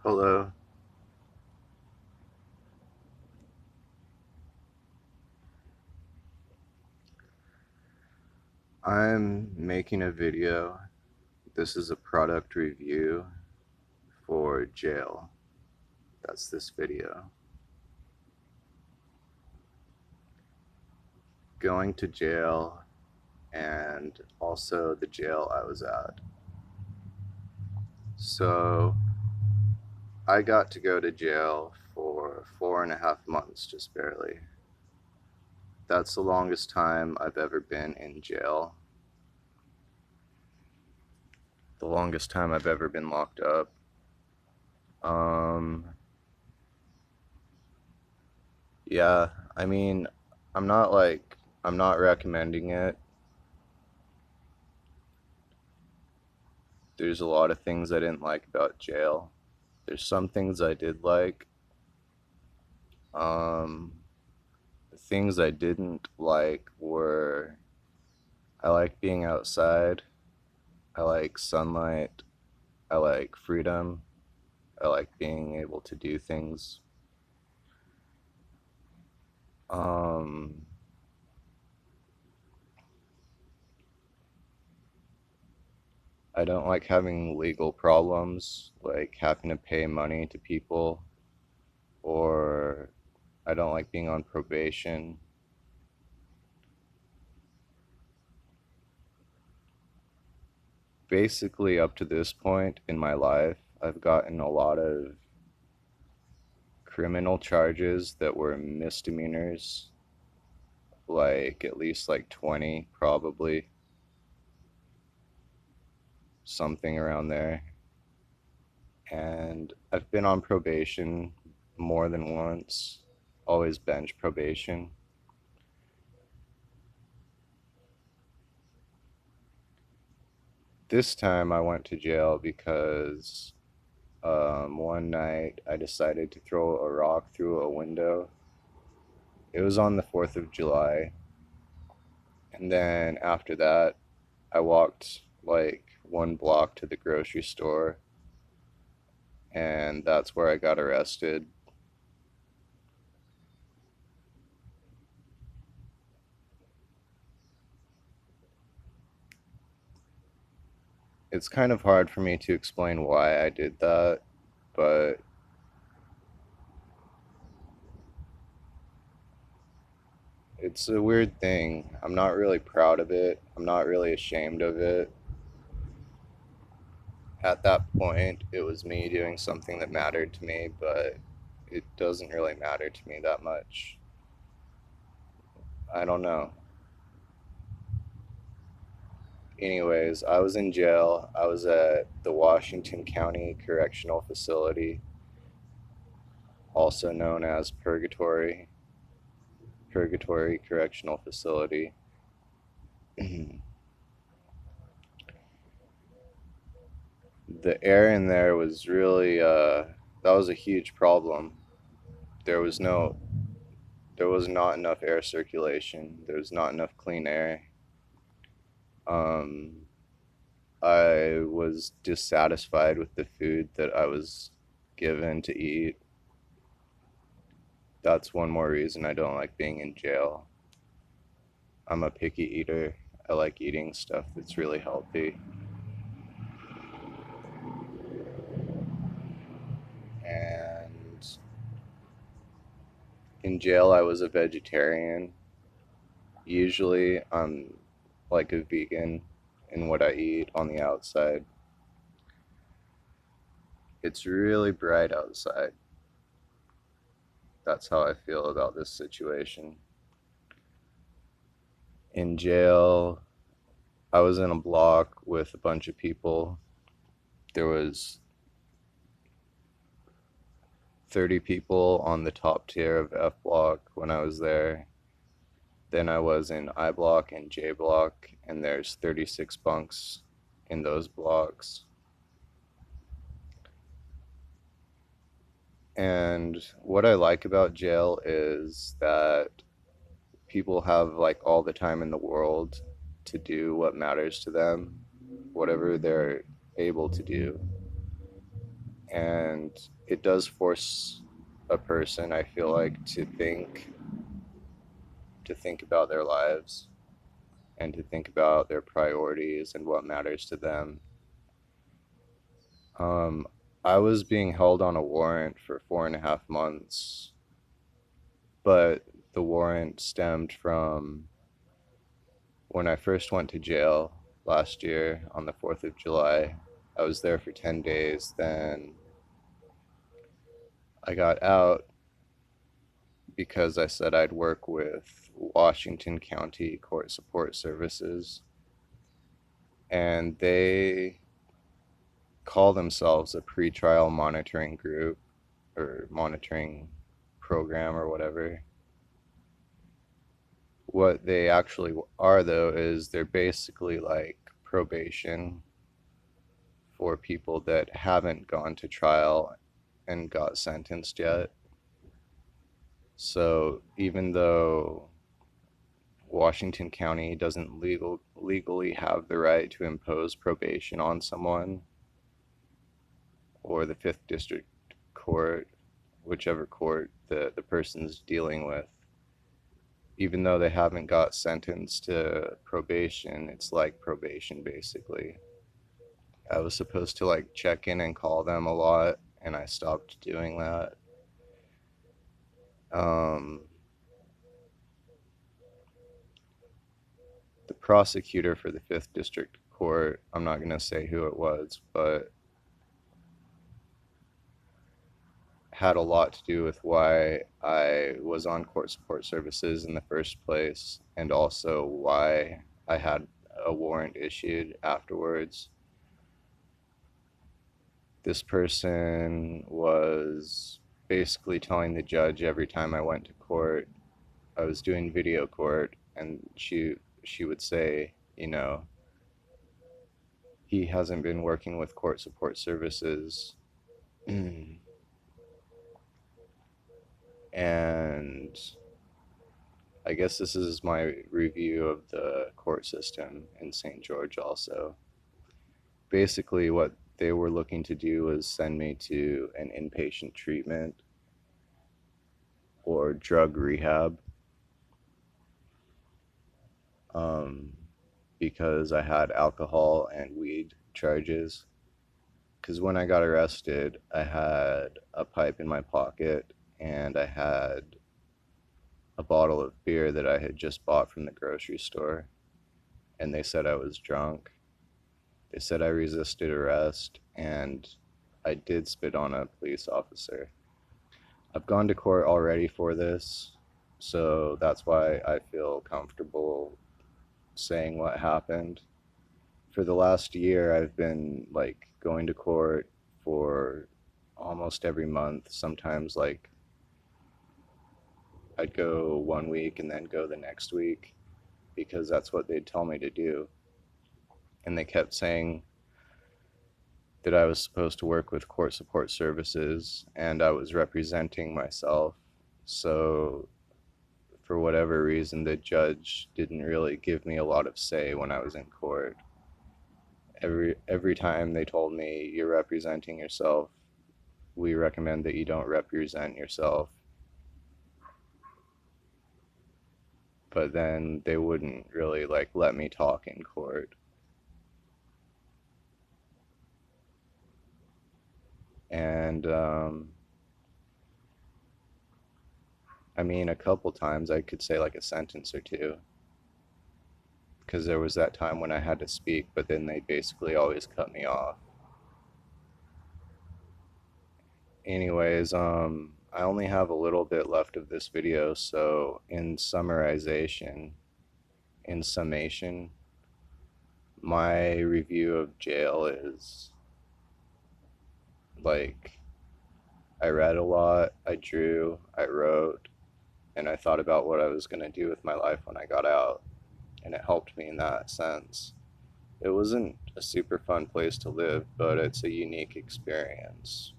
Hello, I'm making a video. This is a product review for jail. That's this video. Going to jail and also the jail I was at. So I got to go to jail for 4.5 months, just barely. That's the longest time I've ever been in jail. The longest time I've ever been locked up. Um, Yeah, I mean, I'm not recommending it. There's a lot of things I didn't like about jail. There's some things I did like. Um, the things I didn't like were I like being outside. I like sunlight. I like freedom. I like being able to do things. Um, I don't like having legal problems, like having to pay money to people, or I don't like being on probation. Basically, up to this point in my life, I've gotten a lot of criminal charges that were misdemeanors, like at least like 20, probably, something around there. And I've been on probation more than once, always bench probation. This time I went to jail because one night I decided to throw a rock through a window. It was on the 4th of July. And then after that, I walked like one block to the grocery store, and that's where I got arrested. It's kind of hard for me to explain why I did that, but it's a weird thing. I'm not really proud of it, I'm not really ashamed of it. At that point, it was me doing something that mattered to me, but it doesn't really matter to me that much. I don't know. Anyways, I was in jail. I was at the Washington County Correctional Facility, also known as Purgatory Correctional Facility. The air in there was really that was a huge problem. There was no there was not enough air circulation. There was not enough clean air. Um, I was dissatisfied with the food that I was given to eat. That's one more reason I don't like being in jail. I'm a picky eater. I like eating stuff that's really healthy. And in jail, I was a vegetarian. Usually, I'm like a vegan in what I eat on the outside. It's really bright outside. That's how I feel about this situation. In jail, I was in a block with a bunch of people. There was 30 people on the top tier of F block when I was there. Then I was in I block and J block, and there's 36 bunks in those blocks. And what I like about jail is that people have like all the time in the world to do what matters to them, whatever they're able to do. And it does force a person, I feel like, to think about their lives and to think about their priorities and what matters to them. Um, I was being held on a warrant for 4.5 months, but the warrant stemmed from when I first went to jail last year on the 4th of July. I was there for 10 days, then I got out because I said I'd work with Washington County Court Support Services, and they call themselves a pretrial monitoring group or monitoring program or whatever. What they actually are, though, is they're basically like probation for people that haven't gone to trial and got sentenced yet. So even though Washington County doesn't legally have the right to impose probation on someone, or the 5th District Court, whichever court the person's dealing with, even though they haven't got sentenced to probation, it's like probation basically. I was supposed to like check in and call them a lot, and I stopped doing that. Um, the prosecutor for the 5th District Court, I'm not going to say who it was, but had a lot to do with why I was on court support services in the first place, and also why I had a warrant issued afterwards. This person was basically telling the judge every time I went to court, I was doing video court, and she would say, he hasn't been working with court support services. And I guess this is my review of the court system in St. George also. Basically, what they were looking to do was send me to an inpatient treatment or drug rehab, um, because I had alcohol and weed charges. Because when I got arrested, I had a pipe in my pocket and I had a bottle of beer that I had just bought from the grocery store, and they said I was drunk. They said I resisted arrest, and I did spit on a police officer. I've gone to court already for this, so that's why I feel comfortable saying what happened. For the last year, I've been like going to court for almost every month. Sometimes like I'd go one week and then go the next week because that's what they'd tell me to do. And they kept saying that I was supposed to work with court support services and I was representing myself. So for whatever reason, the judge didn't really give me a lot of say when I was in court. Every time they told me, you're representing yourself, we recommend that you don't represent yourself. But then they wouldn't really like let me talk in court. And I mean, a couple times I could say like a sentence or two, because there was that time when I had to speak, but then they basically always cut me off. Anyways, I only have a little bit left of this video, so in summation, my review of jail is like I read a lot, I drew, I wrote, and I thought about what I was going to do with my life when I got out, and it helped me in that sense. It wasn't a super fun place to live, but it's a unique experience.